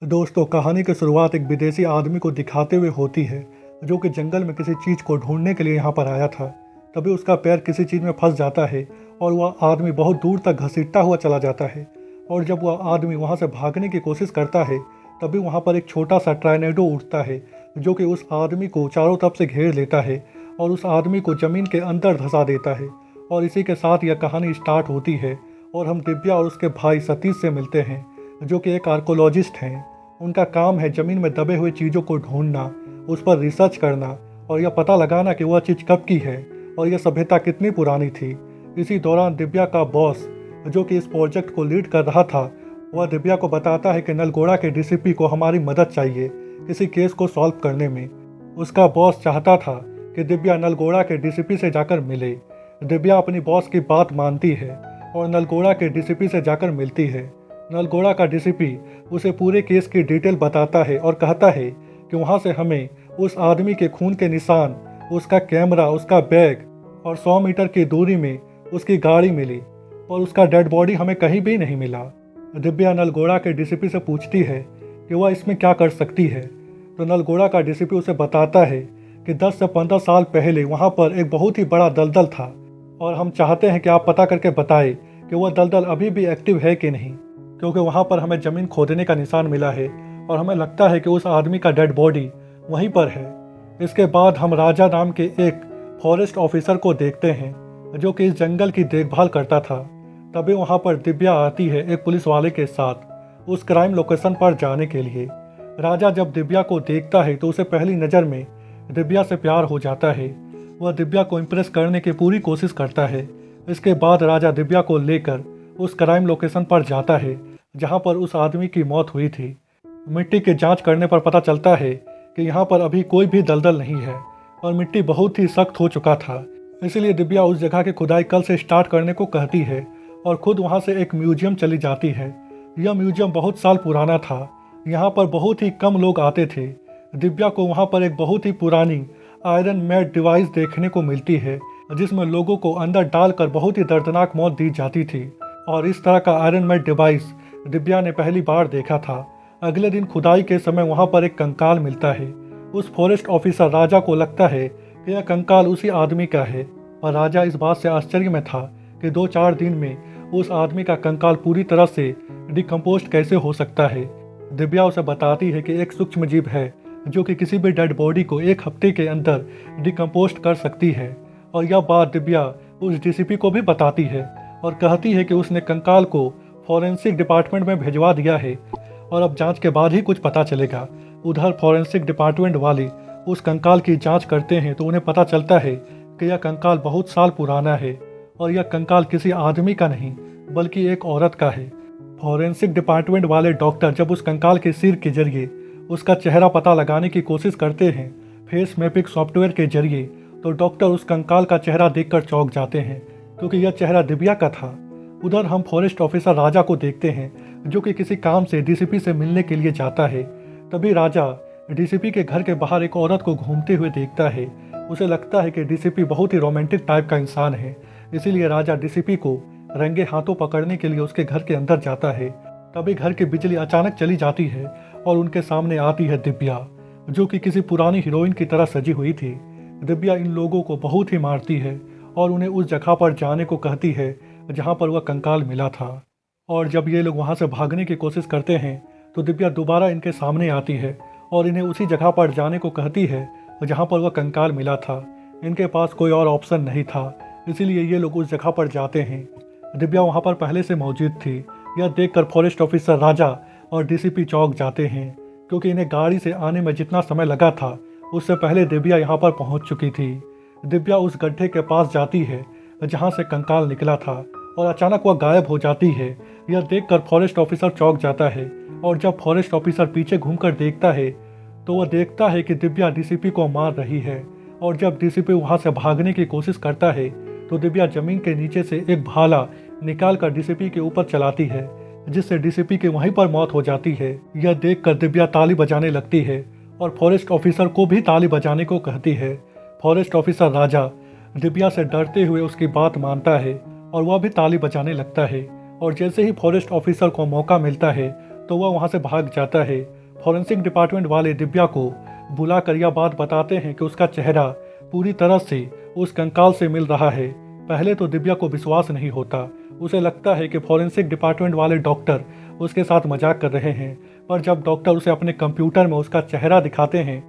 दोस्तों, कहानी की शुरुआत एक विदेशी आदमी को दिखाते हुए होती है जो कि जंगल में किसी चीज़ को ढूंढने के लिए यहाँ पर आया था। तभी उसका पैर किसी चीज़ में फंस जाता है और वह आदमी बहुत दूर तक घसीटता हुआ चला जाता है। और जब वह आदमी वहाँ से भागने की कोशिश करता है तभी वहाँ पर एक छोटा सा टॉर्नेडो उठता है जो कि उस आदमी को चारों तरफ से घेर लेता है और उस आदमी को ज़मीन के अंदर धंसा देता है। और इसी के साथ यह कहानी स्टार्ट होती है और हम दिव्या और उसके भाई सतीश से मिलते हैं जो कि एक आर्कोलॉजिस्ट हैं। उनका काम है ज़मीन में दबे हुए चीज़ों को ढूंढना, उस पर रिसर्च करना और यह पता लगाना कि वह चीज़ कब की है और यह सभ्यता कितनी पुरानी थी। इसी दौरान दिव्या का बॉस जो कि इस प्रोजेक्ट को लीड कर रहा था, वह दिव्या को बताता है कि नलगोड़ा के डीसीपी को हमारी मदद चाहिए किसी केस को सॉल्व करने में। उसका बॉस चाहता था कि दिव्या नलगोड़ा के डीसीपी से जाकर मिले। दिव्या अपनी बॉस की बात मानती है और नलगोड़ा के डीसीपी से जाकर मिलती है। नलगोड़ा का डीसीपी उसे पूरे केस की डिटेल बताता है और कहता है कि वहाँ से हमें उस आदमी के खून के निशान, उसका कैमरा, उसका बैग और 100 मीटर की दूरी में उसकी गाड़ी मिली और उसका डेड बॉडी हमें कहीं भी नहीं मिला। दिव्या नलगोड़ा के डीसीपी से पूछती है कि वह इसमें क्या कर सकती है, तो नलगोड़ा का डीसीपी उसे बताता है कि 10 से 15 साल पहले वहाँ पर एक बहुत ही बड़ा दलदल था और हम चाहते हैं कि आप पता करके बताएं कि वह दलदल अभी भी एक्टिव है कि नहीं, क्योंकि वहाँ पर हमें ज़मीन खोदने का निशान मिला है और हमें लगता है कि उस आदमी का डेड बॉडी वहीं पर है। इसके बाद हम राजा नाम के एक फॉरेस्ट ऑफिसर को देखते हैं जो कि इस जंगल की देखभाल करता था। तभी वहाँ पर दिव्या आती है एक पुलिस वाले के साथ उस क्राइम लोकेशन पर जाने के लिए। राजा जब दिव्या को देखता है तो उसे पहली नज़र में दिव्या से प्यार हो जाता है। वह दिव्या को इम्प्रेस करने की पूरी कोशिश करता है। इसके बाद राजा दिव्या को लेकर उस क्राइम लोकेशन पर जाता है जहां पर उस आदमी की मौत हुई थी। मिट्टी की जांच करने पर पता चलता है कि यहाँ पर अभी कोई भी दलदल नहीं है और मिट्टी बहुत ही सख्त हो चुका था। इसलिए दिव्या उस जगह की खुदाई कल से स्टार्ट करने को कहती है और खुद वहाँ से एक म्यूजियम चली जाती है। यह म्यूजियम बहुत साल पुराना था, यहाँ पर बहुत ही कम लोग आते थे। दिव्या को वहाँ पर एक बहुत ही पुरानी आयरन मेड डिवाइस देखने को मिलती है जिसमें लोगों को अंदर डालकर बहुत ही दर्दनाक मौत दी जाती थी। और इस तरह का आयरन मेड डिवाइस दिव्या ने पहली बार देखा था। अगले दिन खुदाई के समय वहाँ पर एक कंकाल मिलता है। उस फॉरेस्ट ऑफिसर राजा को लगता है कि यह कंकाल उसी आदमी का है और राजा इस बात से आश्चर्य में था कि 2-4 दिन में उस आदमी का कंकाल पूरी तरह से डिकम्पोस्ट कैसे हो सकता है। दिव्या उसे बताती है कि एक सूक्ष्म जीव है जो कि किसी भी डेड बॉडी को 1 हफ्ते के अंदर डिकम्पोस्ट कर सकती है। और यह बात दिव्या उस डीसीपी को भी बताती है और कहती है कि उसने कंकाल को फॉरेंसिक डिपार्टमेंट में भिजवा दिया है और अब जांच के बाद ही कुछ पता चलेगा। उधर फॉरेंसिक डिपार्टमेंट वाले उस कंकाल की जांच करते हैं तो उन्हें पता चलता है कि यह कंकाल बहुत साल पुराना है और यह कंकाल किसी आदमी का नहीं बल्कि एक औरत का है। फॉरेंसिक डिपार्टमेंट वाले डॉक्टर जब उस कंकाल के सिर के जरिए उसका चेहरा पता लगाने की कोशिश करते हैं फेस मैपिंग सॉफ्टवेयर के जरिए, तो डॉक्टर उस कंकाल का चेहरा देखकर चौंक जाते हैं क्योंकि यह चेहरा दिव्या का था। उधर हम फॉरेस्ट ऑफिसर राजा को देखते हैं जो कि किसी काम से डीसीपी से मिलने के लिए जाता है। तभी राजा डीसीपी के घर के बाहर एक औरत को घूमते हुए देखता है। उसे लगता है कि डीसीपी बहुत ही रोमांटिक टाइप का इंसान है, इसीलिए राजा डीसीपी को रंगे हाथों पकड़ने के लिए उसके घर के अंदर जाता है। तभी घर की बिजली अचानक चली जाती है और उनके सामने आती है दिव्या जो कि किसी पुरानी हीरोइन की तरह सजी हुई थी। दिव्या इन लोगों को बहुत ही मारती है और उन्हें उस जगह पर जाने को कहती है जहाँ पर वह कंकाल मिला था। और जब ये लोग वहाँ से भागने की कोशिश करते हैं तो दिव्या दोबारा इनके सामने आती है और इन्हें उसी जगह पर जाने को कहती है जहाँ पर वह कंकाल मिला था। इनके पास कोई और ऑप्शन नहीं था, इसीलिए ये लोग उस जगह पर जाते हैं। दिव्या वहाँ पर पहले से मौजूद थी। यह देखकर फॉरेस्ट ऑफिसर राजा और डीसीपी चौंक जाते हैं क्योंकि इन्हें गाड़ी से आने में जितना समय लगा था उससे पहले दिव्या यहाँ पर पहुँच चुकी थी। दिव्या उस गड्ढे के पास जाती है जहाँ से कंकाल निकला था और अचानक वह गायब हो जाती है। यह देखकर फॉरेस्ट ऑफिसर चौंक जाता है और जब फॉरेस्ट ऑफिसर पीछे घूमकर देखता है तो वह देखता है कि दिव्या डीसीपी को मार रही है। और जब डीसीपी वहाँ से भागने की कोशिश करता है तो दिव्या जमीन के नीचे से एक भाला निकालकर डीसीपी के ऊपर चलाती है जिससे डीसीपी की वहीं पर मौत हो जाती है। यह देखकर दिव्या ताली बजाने लगती है और फॉरेस्ट ऑफिसर को भी ताली बजाने को कहती है। फॉरेस्ट ऑफिसर राजा दिव्या से डरते हुए उसकी बात मानता है और वह भी ताली बजाने लगता है। और जैसे ही फॉरेस्ट ऑफिसर को मौका मिलता है तो वह वहाँ से भाग जाता है। फॉरेंसिक डिपार्टमेंट वाले दिव्या को बुलाकर यह बात बताते हैं कि उसका चेहरा पूरी तरह से उस कंकाल से मिल रहा है। पहले तो दिव्या को विश्वास नहीं होता, उसे लगता है कि फॉरेंसिक डिपार्टमेंट वाले डॉक्टर उसके साथ मजाक कर रहे हैं। पर जब डॉक्टर उसे अपने कंप्यूटर में उसका चेहरा दिखाते हैं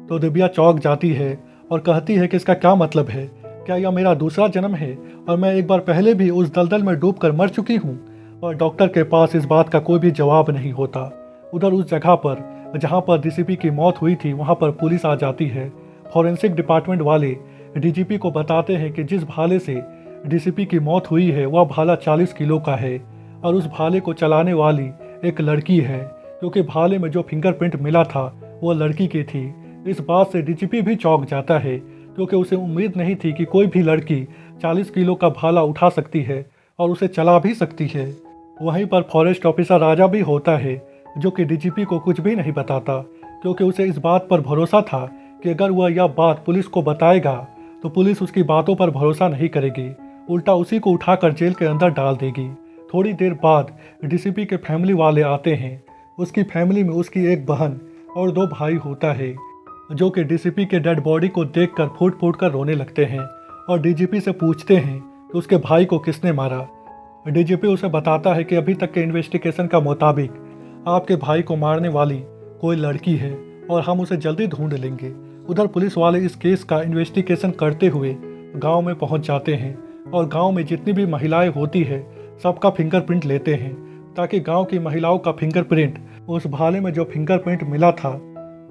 तो दिव्या चौंक जाती है और कहती है कि इसका क्या मतलब है, क्या यह मेरा दूसरा जन्म है और मैं एक बार पहले भी उस दलदल में डूबकर मर चुकी हूँ। और डॉक्टर के पास इस बात का कोई भी जवाब नहीं होता। उधर उस जगह पर जहाँ पर डीसीपी की मौत हुई थी वहाँ पर पुलिस आ जाती है। फॉरेंसिक डिपार्टमेंट वाले डीजीपी को बताते हैं कि जिस भाले से डीसीपी की मौत हुई है वह भाला 40 किलो का है और उस भाले को चलाने वाली एक लड़की है, क्योंकि भाले में जो फिंगरप्रिंट मिला था वो लड़की की थी। इस बात से डीजीपी भी चौंक जाता है, क्योंकि उसे उम्मीद नहीं थी कि कोई भी लड़की 40 किलो का भाला उठा सकती है और उसे चला भी सकती है। वहीं पर फॉरेस्ट ऑफिसर राजा भी होता है, जो कि डीजीपी को कुछ भी नहीं बताता, क्योंकि उसे इस बात पर भरोसा था कि अगर वह यह बात पुलिस को बताएगा तो पुलिस उसकी बातों पर भरोसा नहीं करेगी, उल्टा उसी को उठाकर जेल के अंदर डाल देगी। थोड़ी देर बाद डीसीपी के फैमिली वाले आते हैं। उसकी फैमिली में उसकी एक बहन और 2 भाई होता है, जो कि डीसीपी के डेड बॉडी को देखकर फूट फूट कर रोने लगते हैं और डीजीपी से पूछते हैं कि उसके भाई को किसने मारा। डीजीपी उसे बताता है कि अभी तक के इन्वेस्टिगेशन का मुताबिक आपके भाई को मारने वाली कोई लड़की है और हम उसे जल्दी ढूंढ लेंगे। उधर पुलिस वाले इस केस का इन्वेस्टिगेशन करते हुए गांव में पहुंच जाते हैं और गांव में जितनी भी महिलाएं होती है सबका फिंगरप्रिंट लेते हैं, ताकि गांव की महिलाओं का फिंगरप्रिंट उस भाले में जो फिंगरप्रिंट मिला था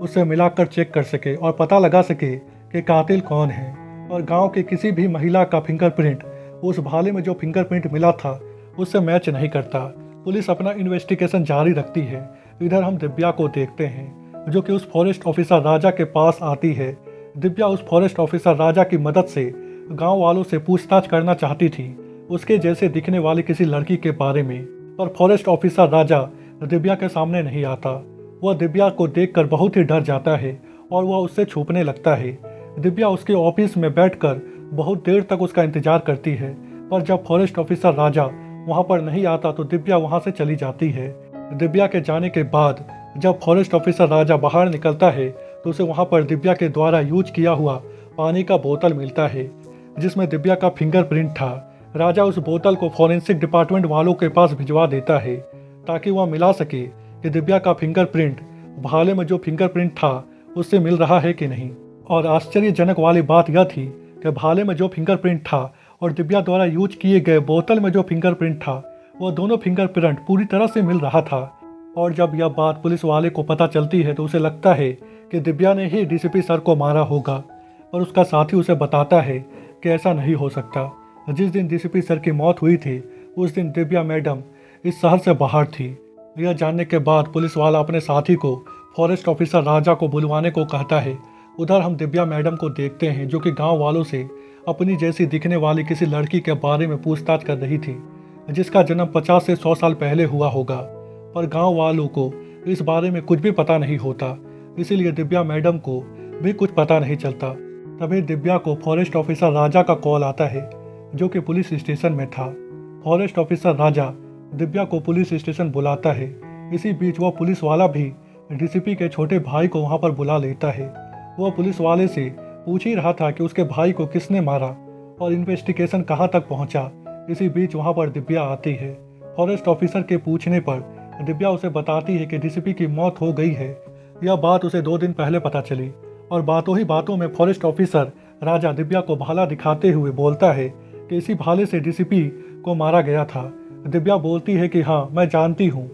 उससे मिलाकर चेक कर सके और पता लगा सके कि कातिल कौन है। और गांव के किसी भी महिला का फिंगरप्रिंट उस भाले में जो फिंगरप्रिंट मिला था उससे मैच नहीं करता। पुलिस अपना इन्वेस्टिगेशन जारी रखती है। इधर हम दिव्या को देखते हैं, जो कि उस फॉरेस्ट ऑफिसर राजा के पास आती है। दिव्या उस फॉरेस्ट ऑफिसर राजा की मदद से गांव वालों से पूछताछ करना चाहती थी उसके जैसे दिखने वाली किसी लड़की के बारे में, पर फॉरेस्ट ऑफिसर राजा दिव्या के सामने नहीं आता। वह दिव्या को देखकर बहुत ही डर जाता है और वह उससे छुपने लगता है। दिव्या उसके ऑफिस में बैठकर बहुत देर तक उसका इंतजार करती है, पर जब फॉरेस्ट ऑफिसर राजा वहां पर नहीं आता तो दिव्या वहां से चली जाती है। दिव्या के जाने के बाद जब फॉरेस्ट ऑफिसर राजा बाहर निकलता है तो उसे वहां पर दिव्या के द्वारा यूज किया हुआ पानी का बोतल मिलता है, जिसमें दिव्या का फिंगरप्रिंट था। राजा उस बोतल को फॉरेंसिक डिपार्टमेंट वालों के पास भिजवा देता है ताकि वह मिला सके कि दिव्या का फिंगरप्रिंट भाले में जो फिंगरप्रिंट था उससे मिल रहा है कि नहीं। और आश्चर्यजनक वाली बात यह थी कि भाले में जो फिंगरप्रिंट था और दिव्या द्वारा यूज किए गए बोतल में जो फिंगरप्रिंट था वह दोनों फिंगरप्रिंट पूरी तरह से मिल रहा था। और जब यह बात पुलिस वाले को पता चलती है तो उसे लगता है कि दिव्या ने ही डीसीपी सर को मारा होगा, पर उसका साथी उसे बताता है कि ऐसा नहीं हो सकता। जिस दिन डीसीपी सर की मौत हुई थी उस दिन दिव्या मैडम इस शहर से बाहर थी। यह जानने के बाद पुलिस वाला अपने साथी को फॉरेस्ट ऑफिसर राजा को बुलवाने को कहता है। उधर हम दिव्या मैडम को देखते हैं, जो कि गांव वालों से अपनी जैसी दिखने वाली किसी लड़की के बारे में पूछताछ कर रही थी, जिसका जन्म 50 से 100 साल पहले हुआ होगा, पर गांव वालों को इस बारे में कुछ भी पता नहीं होता, इसीलिए दिव्या मैडम को भी कुछ पता नहीं चलता। तभी दिव्या को फॉरेस्ट ऑफिसर राजा का कॉल आता है, जो कि पुलिस स्टेशन में था। फॉरेस्ट ऑफिसर राजा दिव्या को पुलिस स्टेशन बुलाता है। इसी बीच वह पुलिस वाला भी डीसीपी के छोटे भाई को वहां पर बुला लेता है। वह पुलिस वाले से पूछ ही रहा था कि उसके भाई को किसने मारा और इन्वेस्टिगेशन कहां तक पहुंचा। इसी बीच वहां पर दिव्या आती है। फॉरेस्ट ऑफिसर के पूछने पर दिव्या उसे बताती है कि डीसीपी की मौत हो गई है। यह बात उसे 2 दिन पहले पता चली और बातों ही बातों में फॉरेस्ट ऑफिसर राजा दिव्या को भाला दिखाते हुए बोलता है कि इसी भाले से डीसीपी को मारा गया था। दिव्या बोलती है कि हाँ, मैं जानती हूँ,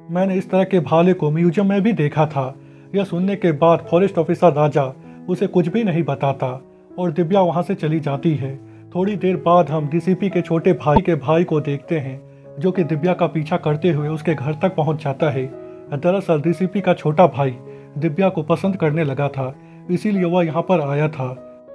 मैंने इस तरह के भाले को म्यूजियम में भी देखा था। यह सुनने के बाद फॉरेस्ट ऑफिसर राजा उसे कुछ भी नहीं बताता और दिव्या वहां से चली जाती है। थोड़ी देर बाद हम डीसीपी के छोटे भाई के भाई को देखते हैं, जो कि दिव्या का पीछा करते हुए उसके घर तक पहुंच जाता है। दरअसल डीसीपी का छोटा भाई दिव्या को पसंद करने लगा था, इसीलिए वह यहाँ पर आया था।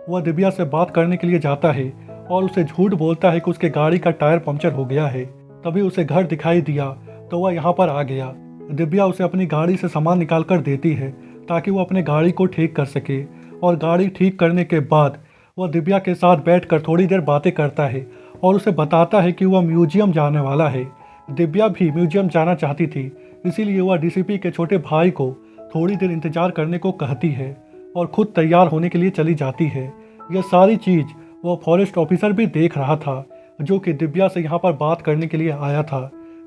वह दिव्या से बात करने के लिए जाता है और उसे झूठ बोलता है कि उसके गाड़ी का टायर पंक्चर हो गया है। तभी उसे घर दिखाई दिया तो वह यहाँ पर आ गया। दिव्या उसे अपनी गाड़ी से सामान निकाल कर देती है ताकि वो अपने गाड़ी को ठीक कर सके, और गाड़ी ठीक करने के बाद वह दिव्या के साथ बैठकर थोड़ी देर बातें करता है और उसे बताता है कि वह म्यूजियम जाने वाला है। दिव्या भी म्यूजियम जाना चाहती थी, इसीलिए वह डीसीपी के छोटे भाई को थोड़ी देर इंतजार करने को कहती है और खुद तैयार होने के लिए चली जाती है। यह सारी चीज़ वह फॉरेस्ट ऑफिसर भी देख रहा था, जो कि दिव्या से यहाँ पर बात करने के लिए आया था।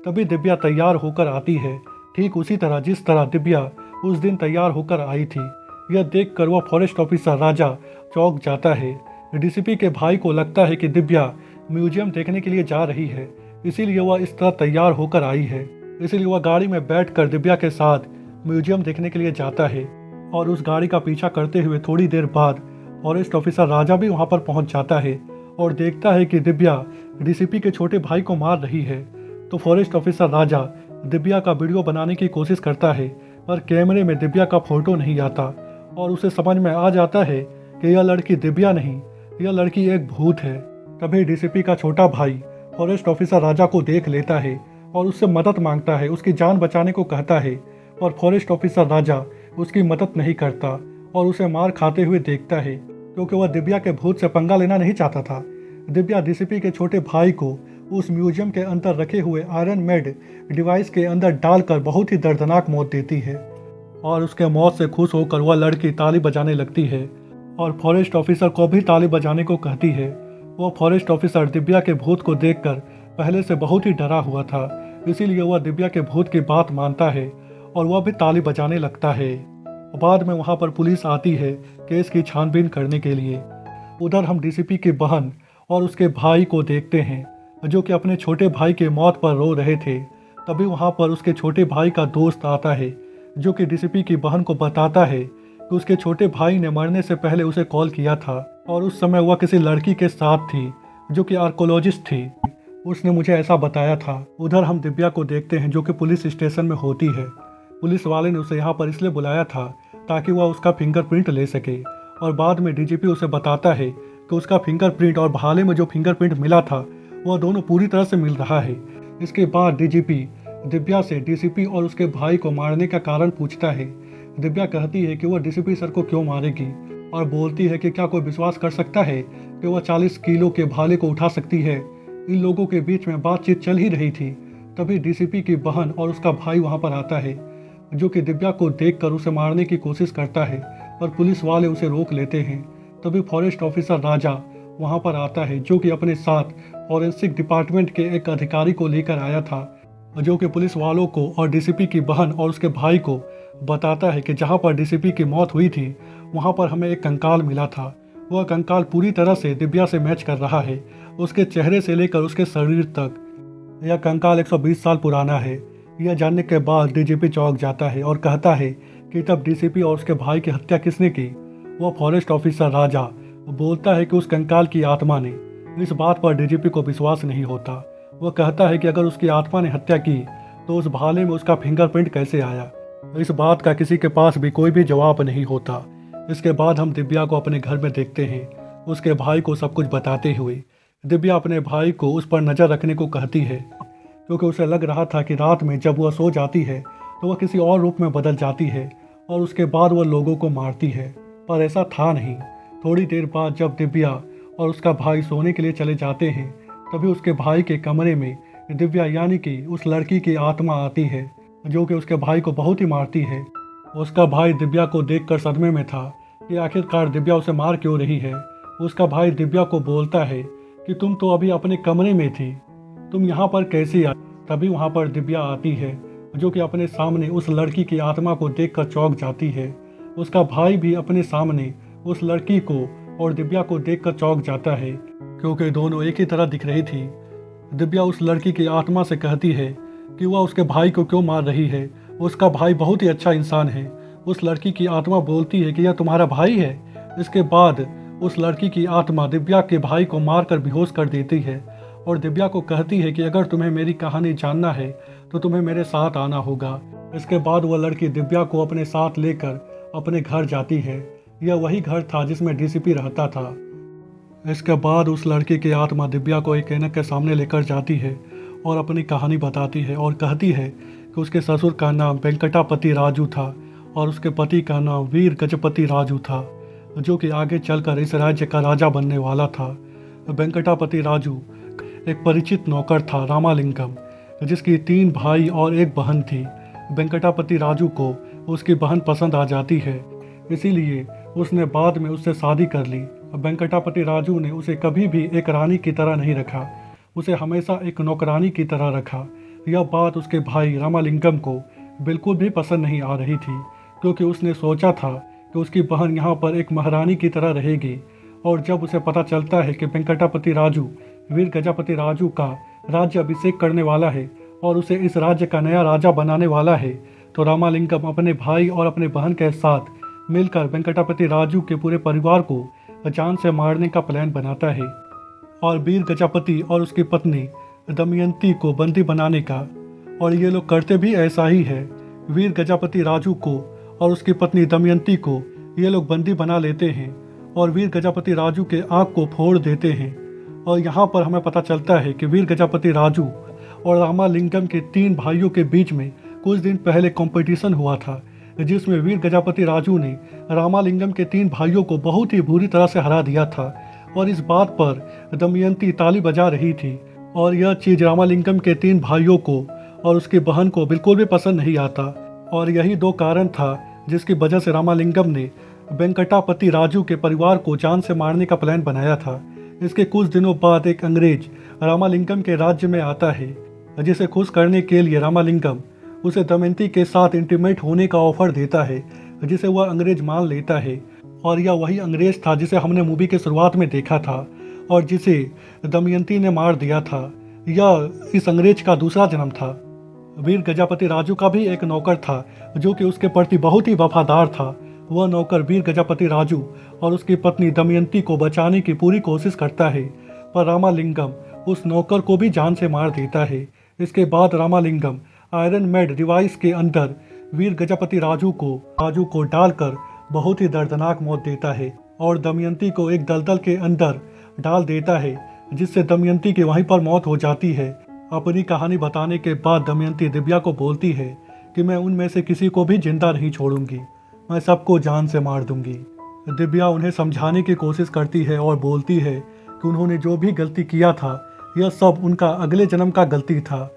तभी दिव्या तैयार होकर आती है, ठीक उसी तरह जिस तरह दिव्या उस दिन तैयार होकर आई थी। यह देखकर वह फॉरेस्ट ऑफिसर राजा चौंक जाता है। डीसीपी के भाई को लगता है कि दिव्या म्यूजियम देखने के लिए जा रही है, इसीलिए वह इस तरह तैयार होकर आई है। इसीलिए वह गाड़ी में बैठकर दिव्या के साथ म्यूजियम देखने के लिए जाता है और उस गाड़ी का पीछा करते हुए थोड़ी देर बाद फॉरेस्ट ऑफिसर राजा भी वहां पर पहुंच जाता है और देखता है कि दिव्या डीसीपी के छोटे भाई को मार रही है। तो फॉरेस्ट ऑफिसर राजा दिव्या का वीडियो बनाने की कोशिश करता है, पर कैमरे में दिव्या का फोटो नहीं आता और उसे समझ में आ जाता है कि यह लड़की दिव्या नहीं, यह लड़की एक भूत है। तभी डीसीपी का छोटा भाई फॉरेस्ट ऑफिसर राजा को देख लेता है और उससे मदद मांगता है, उसकी जान बचाने को कहता है, पर फॉरेस्ट ऑफिसर राजा उसकी मदद नहीं करता और उसे मार खाते हुए देखता है, क्योंकि वह दिव्या के भूत से पंगा लेना नहीं चाहता था। दिव्या डीसीपी के छोटे भाई को उस म्यूजियम के अंदर रखे हुए आयरन मेड डिवाइस के अंदर डालकर बहुत ही दर्दनाक मौत देती है और उसके मौत से खुश होकर वह लड़की ताली बजाने लगती है और फॉरेस्ट ऑफिसर को भी ताली बजाने को कहती है। वह फॉरेस्ट ऑफिसर दिव्या के भूत को देखकर पहले से बहुत ही डरा हुआ था, इसीलिए वह दिव्या के भूत की बात मानता है और वह भी ताली बजाने लगता है। बाद में वहां पर पुलिस आती है केस की छानबीन करने के लिए। उधर हम डीसीपी की बहन और उसके भाई को देखते हैं, जो कि अपने छोटे भाई के मौत पर रो रहे थे। तभी वहां पर उसके छोटे भाई का दोस्त आता है, जो कि डीसीपी की बहन को बताता है कि उसके छोटे भाई ने मरने से पहले उसे कॉल किया था और उस समय वह किसी लड़की के साथ थी, जो कि आर्कोलॉजिस्ट थी। उसने मुझे ऐसा बताया था। उधर हम दिव्या को देखते हैं, जो कि पुलिस स्टेशन में होती है। पुलिस वाले ने उसे यहाँ पर इसलिए बुलाया था ताकि वह उसका फिंगरप्रिंट ले सके, और बाद में डीजीपी उसे बताता है कि उसका फिंगरप्रिंट और भाले में जो फिंगरप्रिंट मिला था वह दोनों पूरी तरह से मिल रहा है। इसके बाद डीजीपी दिव्या से डीसीपी और उसके भाई को मारने का कारण पूछता है। दिव्या कहती है कि वह डीसीपी सर को क्यों मारेगी और बोलती है कि क्या कोई विश्वास कर सकता है कि वह 40 किलो के भाले को उठा सकती है। इन लोगों के बीच में बातचीत चल ही रही थी। तभी डीसीपी की बहन और उसका भाई वहां पर आता है, जो कि दिव्या को देखकर उसे मारने की कोशिश करता है, पर पुलिस वाले उसे रोक लेते हैं। तभी फॉरेस्ट ऑफिसर राजा वहां पर आता है, जो कि अपने साथ फॉरेंसिक डिपार्टमेंट के एक अधिकारी को लेकर आया था, जो कि पुलिस वालों को और डीसीपी की बहन और उसके भाई को बताता है कि जहां पर डीसीपी की मौत हुई थी वहां पर हमें एक कंकाल मिला था। वह कंकाल पूरी तरह से दिव्या से मैच कर रहा है, उसके चेहरे से लेकर उसके शरीर तक। यह कंकाल 120 साल पुराना है। यह जानने के बाद डीजीपी चौंक जाता है और कहता है कि तब डीसीपी और उसके भाई की हत्या किसने की। वह फॉरेस्ट ऑफिसर राजा बोलता है कि उस कंकाल की आत्मा ने। इस बात पर डीजीपी को विश्वास नहीं होता। वह कहता है कि अगर उसकी आत्मा ने हत्या की तो उस भाले में उसका फिंगरप्रिंट कैसे आया। इस बात का किसी के पास भी कोई भी जवाब नहीं होता। इसके बाद हम दिव्या को अपने घर में देखते हैं, उसके भाई को सब कुछ बताते हुए। दिव्या अपने भाई को उस पर नज़र रखने को कहती है, क्योंकि उसे लग रहा था कि रात में जब वह सो जाती है तो वह किसी और रूप में बदल जाती है और उसके बाद वह लोगों को मारती है, पर ऐसा था नहीं। थोड़ी देर बाद जब दिव्या और उसका भाई सोने के लिए चले जाते हैं, तभी उसके भाई के कमरे में दिव्या यानी कि उस लड़की की आत्मा आती है, जो कि उसके भाई को बहुत ही मारती है। उसका भाई दिव्या को देखकर सदमे में था कि आखिरकार दिव्या उसे मार क्यों रही है। उसका भाई दिव्या को बोलता है कि तुम तो अभी अपने कमरे में थी, तुम यहाँ पर कैसे आई। तभी वहाँ पर दिव्या आती है, जो कि अपने सामने उस लड़की की आत्मा को देखकर चौंक जाती है। उसका भाई भी अपने सामने उस लड़की को और दिव्या को देखकर चौंक जाता है, क्योंकि दोनों एक ही तरह दिख रही थी। दिव्या उस लड़की की आत्मा से कहती है कि वह उसके भाई को क्यों मार रही है, उसका भाई बहुत ही अच्छा इंसान है। उस लड़की की आत्मा बोलती है कि यह तुम्हारा भाई है। इसके बाद उस लड़की की आत्मा दिव्या के भाई को मारकर बेहोश कर देती है और दिव्या को कहती है कि अगर तुम्हें मेरी कहानी जानना है तो तुम्हें मेरे साथ आना होगा। इसके बाद वह लड़की दिव्या को अपने साथ लेकर अपने घर जाती है। यह वही घर था जिसमें डीसीपी रहता था। इसके बाद उस लड़की की आत्मा दिव्या को एक ऐनक के सामने लेकर जाती है और अपनी कहानी बताती है और कहती है कि उसके ससुर का नाम वेंकटापति राजू था और उसके पति का नाम वीर गजपति राजू था, जो कि आगे चलकर इस राज्य का राजा बनने वाला था। वेंकटापति राजू एक परिचित नौकर था रामालिंगम, जिसकी 3 भाई और 1 बहन थी। वेंकटापति राजू को उसकी बहन पसंद आ जाती है, इसीलिए उसने बाद में उससे शादी कर ली। वेंकटापति राजू ने उसे कभी भी एक रानी की तरह नहीं रखा, उसे हमेशा एक नौकरानी की तरह रखा। यह बात उसके भाई रामालिंगम को बिल्कुल भी पसंद नहीं आ रही थी, क्योंकि उसने सोचा था कि उसकी बहन यहाँ पर एक महारानी की तरह रहेगी। और जब उसे पता चलता है कि वेंकटापति राजू वीर गजापति राजू का राज्य अभिषेक करने वाला है और उसे इस राज्य का नया राजा बनाने वाला है, तो रामालिंगम अपने भाई और अपने बहन के साथ मिलकर वेंकटापति राजू के पूरे परिवार को जान से मारने का प्लान बनाता है और वीर गजापति और उसकी पत्नी दमयंती को बंदी बनाने का। और ये लोग करते भी ऐसा ही है। वीर गजापति राजू को और उसकी पत्नी दमयंती को ये लोग बंदी बना लेते हैं और वीर गजापति राजू के आँख को फोड़ देते हैं। और यहाँ पर हमें पता चलता है कि वीर गजापति राजू और रामालिंगम के 3 भाइयों के बीच में कुछ दिन पहले कंपटीशन हुआ था, जिसमें वीर गजापति राजू ने रामालिंगम के 3 भाइयों को बहुत ही बुरी तरह से हरा दिया था। और इस बात पर दमयंती ताली बजा रही थी और यह चीज़ रामालिंगम के 3 भाइयों को और उसकी बहन को बिल्कुल भी पसंद नहीं आता। और यही 2 कारण था जिसकी वजह से रामालिंगम ने वेंकटापति राजू के परिवार को जान से मारने का प्लान बनाया था। इसके कुछ दिनों बाद एक अंग्रेज रामालिंगम के राज्य में आता है, जिसे खुश करने के लिए रामालिंगम उसे दमयंती के साथ इंटीमेट होने का ऑफर देता है, जिसे वह अंग्रेज मान लेता है। और यह वही अंग्रेज था जिसे हमने मूवी के शुरुआत में देखा था और जिसे दमयंती ने मार दिया था। यह इस अंग्रेज का दूसरा जन्म था। वीर गजापति राजू का भी एक नौकर था जो कि उसके प्रति बहुत ही वफादार था। वह नौकर वीर गजापति राजू और उसकी पत्नी दमयंती को बचाने की पूरी कोशिश करता है, पर रामालिंगम उस नौकर को भी जान से मार देता है। इसके बाद रामालिंगम आयरन मेड डिवाइस के अंदर वीर गजापति राजू को डालकर बहुत ही दर्दनाक मौत देता है और दमयंती को एक दलदल के अंदर डाल देता है, जिससे दमयंती की वहीं पर मौत हो जाती है। अपनी कहानी बताने के बाद दमयंती दिव्या को बोलती है कि मैं उनमें से किसी को भी जिंदा नहीं छोड़ूंगी, मैं सबको जान से मार दूंगी। दिव्या उन्हें समझाने की कोशिश करती है और बोलती है कि उन्होंने जो भी गलती किया था यह सब उनका अगले जन्म का गलती था।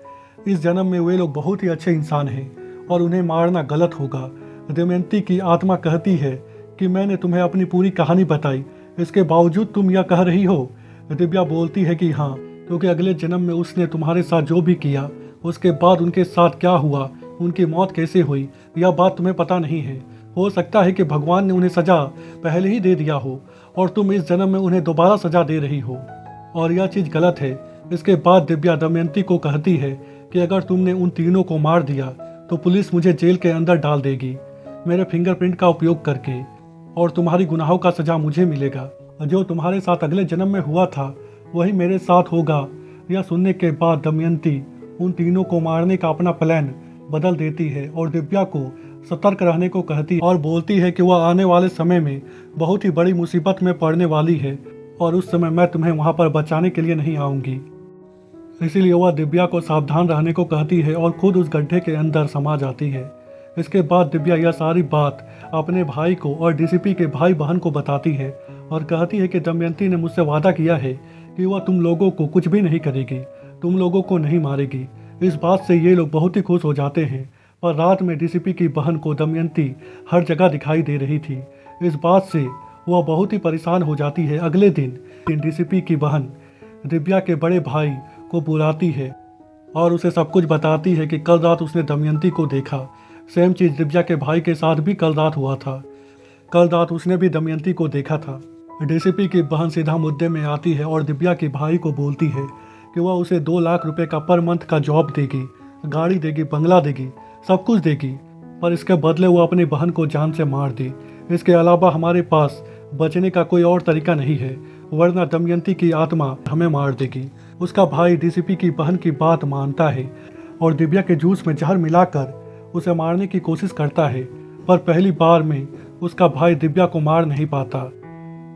इस जन्म में वे लोग बहुत ही अच्छे इंसान हैं और उन्हें मारना गलत होगा। दमयंती की आत्मा कहती है कि मैंने तुम्हें अपनी पूरी कहानी बताई, इसके बावजूद तुम यह कह रही हो। दिव्या बोलती है कि हाँ, क्योंकि अगले जन्म में उसने तुम्हारे साथ जो भी किया उसके बाद उनके साथ क्या हुआ, उनकी मौत कैसे हुई, यह बात तुम्हें पता नहीं है। हो सकता है कि भगवान ने उन्हें सजा पहले ही दे दिया हो और तुम इस जन्म में उन्हें दोबारा सजा दे रही हो, और यह चीज़ गलत है। इसके बाद दिव्या दमयंती को कहती है कि अगर तुमने उन तीनों को मार दिया तो पुलिस मुझे जेल के अंदर डाल देगी मेरे फिंगरप्रिंट का उपयोग करके, और तुम्हारी गुनाहों का सजा मुझे मिलेगा। जो तुम्हारे साथ अगले जन्म में हुआ था वही मेरे साथ होगा। यह सुनने के बाद दमयंती उन तीनों को मारने का अपना प्लान बदल देती है और दिव्या को सतर्क रहने को कहती है और बोलती है कि वह आने वाले समय में बहुत ही बड़ी मुसीबत में पड़ने वाली है और उस समय मैं तुम्हें वहां पर बचाने के लिए नहीं आऊँगी। इसीलिए वह दिव्या को सावधान रहने को कहती है और खुद उस गड्ढे के अंदर समा जाती है। इसके बाद दिव्या यह सारी बात अपने भाई को और डीसीपी के भाई बहन को बताती है और कहती है कि दमयंती ने मुझसे वादा किया है कि वह तुम लोगों को कुछ भी नहीं करेगी, तुम लोगों को नहीं मारेगी। इस बात से ये लोग बहुत ही खुश हो जाते हैं, पर रात में डीसीपी की बहन को दमयंती हर जगह दिखाई दे रही थी। इस बात से वह बहुत ही परेशान हो जाती है। अगले दिन डीसीपी की बहन दिव्या के बड़े भाई को बुलाती है और उसे सब कुछ बताती है कि कल रात उसने दमयंती को देखा। सेम चीज़ दिव्या के भाई के साथ भी कल रात हुआ था। कल रात उसने भी दमयंती को देखा था। डीसीपी की बहन सीधा मुद्दे में आती है और दिव्या के भाई को बोलती है कि वह उसे 2 लाख रुपए का पर मंथ का जॉब देगी, गाड़ी देगी, बंगला देगी, सब कुछ देगी, पर इसके बदले वो अपनी बहन को जान से मार दी। इसके अलावा हमारे पास बचने का कोई और तरीका नहीं है, वरना दमयंती की आत्मा हमें मार देगी। उसका भाई डीसीपी की बहन की बात मानता है और दिव्या के जूस में जहर मिलाकर उसे मारने की कोशिश करता है, पर पहली बार में उसका भाई दिव्या को मार नहीं पाता।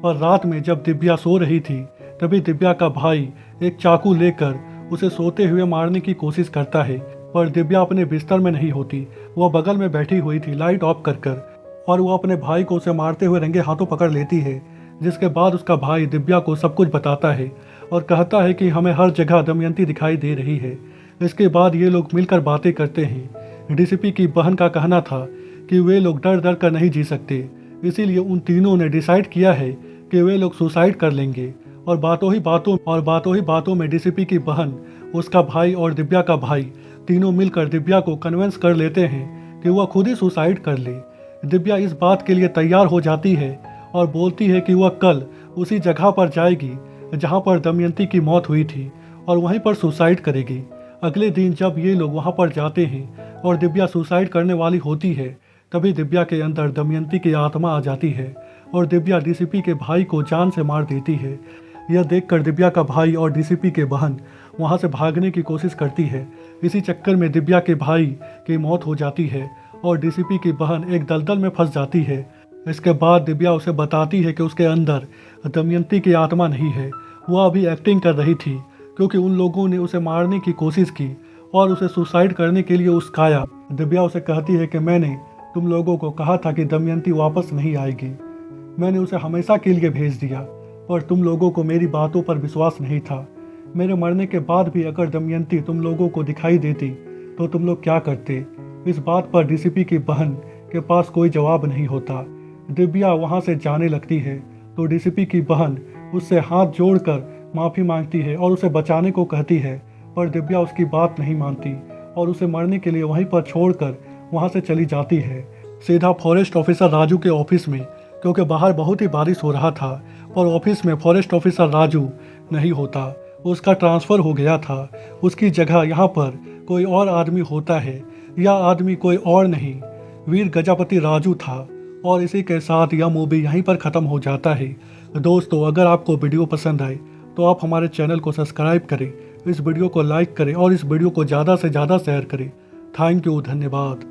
पर रात में जब दिव्या सो रही थी तभी दिव्या का भाई एक चाकू लेकर उसे सोते हुए मारने की कोशिश करता है, पर दिव्या अपने बिस्तर में नहीं होती, वह बगल में बैठी हुई थी लाइट ऑफ कर और वह अपने भाई को उसे मारते हुए रंगे हाथों पकड़ लेती है। जिसके बाद उसका भाई दिव्या को सब कुछ बताता है और कहता है कि हमें हर जगह दमयंती दिखाई दे रही है। इसके बाद ये लोग मिलकर बातें करते हैं। डीसीपी की बहन का कहना था कि वे लोग डर डर कर नहीं जी सकते, इसीलिए उन तीनों ने डिसाइड किया है कि वे लोग सुसाइड कर लेंगे। और बातों ही बातों में डीसीपी की बहन, उसका भाई और दिव्या का भाई तीनों मिलकर दिव्या को कन्विंस कर लेते हैं कि वह खुद ही सुसाइड कर ले। दिव्या इस बात के लिए तैयार हो जाती है और बोलती है कि वह कल उसी जगह पर जाएगी जहां पर दमयंती की मौत हुई थी और वहीं पर सुसाइड करेगी। अगले दिन जब ये लोग वहां पर जाते हैं और दिव्या सुसाइड करने वाली होती है, तभी दिव्या के अंदर दमयंती की आत्मा आ जाती है और दिव्या डीसीपी के भाई को जान से मार देती है। यह देखकर दिव्या का भाई और डीसीपी के बहन वहां से भागने की कोशिश करती है। इसी चक्कर में दिव्या के भाई की मौत हो जाती है और डीसीपी की बहन एक दलदल में फंस जाती है। इसके बाद दिव्या उसे बताती है कि उसके अंदर दमयंती की आत्मा नहीं है, वह अभी एक्टिंग कर रही थी क्योंकि उन लोगों ने उसे मारने की कोशिश की और उसे सुसाइड करने के लिए उकसाया। दिव्या उसे कहती है कि मैंने तुम लोगों को कहा था कि दमयंती वापस नहीं आएगी, मैंने उसे हमेशा के लिए भेज दिया, पर तुम लोगों को मेरी बातों पर विश्वास नहीं था। मेरे मरने के बाद भी अगर दमयंती तुम लोगों को दिखाई देती तो तुम लोग क्या करते। इस बात पर डीसीपी की बहन के पास कोई जवाब नहीं होता। दिव्या वहां से जाने लगती है तो डीसीपी की बहन उससे हाथ जोड़कर माफ़ी मांगती है और उसे बचाने को कहती है, पर दिव्या उसकी बात नहीं मानती और उसे मरने के लिए वहीं पर छोड़कर वहां से चली जाती है सीधा फॉरेस्ट ऑफिसर राजू के ऑफिस में, क्योंकि बाहर बहुत ही बारिश हो रहा था। पर ऑफिस में फॉरेस्ट ऑफिसर राजू नहीं होता, उसका ट्रांसफ़र हो गया था। उसकी जगह यहाँ पर कोई और आदमी होता है। यह आदमी कोई और नहीं, वीर गजापति राजू था। और इसी के साथ यह मूवी यहीं पर ख़त्म हो जाता है। दोस्तों, अगर आपको वीडियो पसंद आए तो आप हमारे चैनल को सब्सक्राइब करें, इस वीडियो को लाइक करें और इस वीडियो को ज़्यादा से ज़्यादा शेयर करें। थैंक यू, धन्यवाद।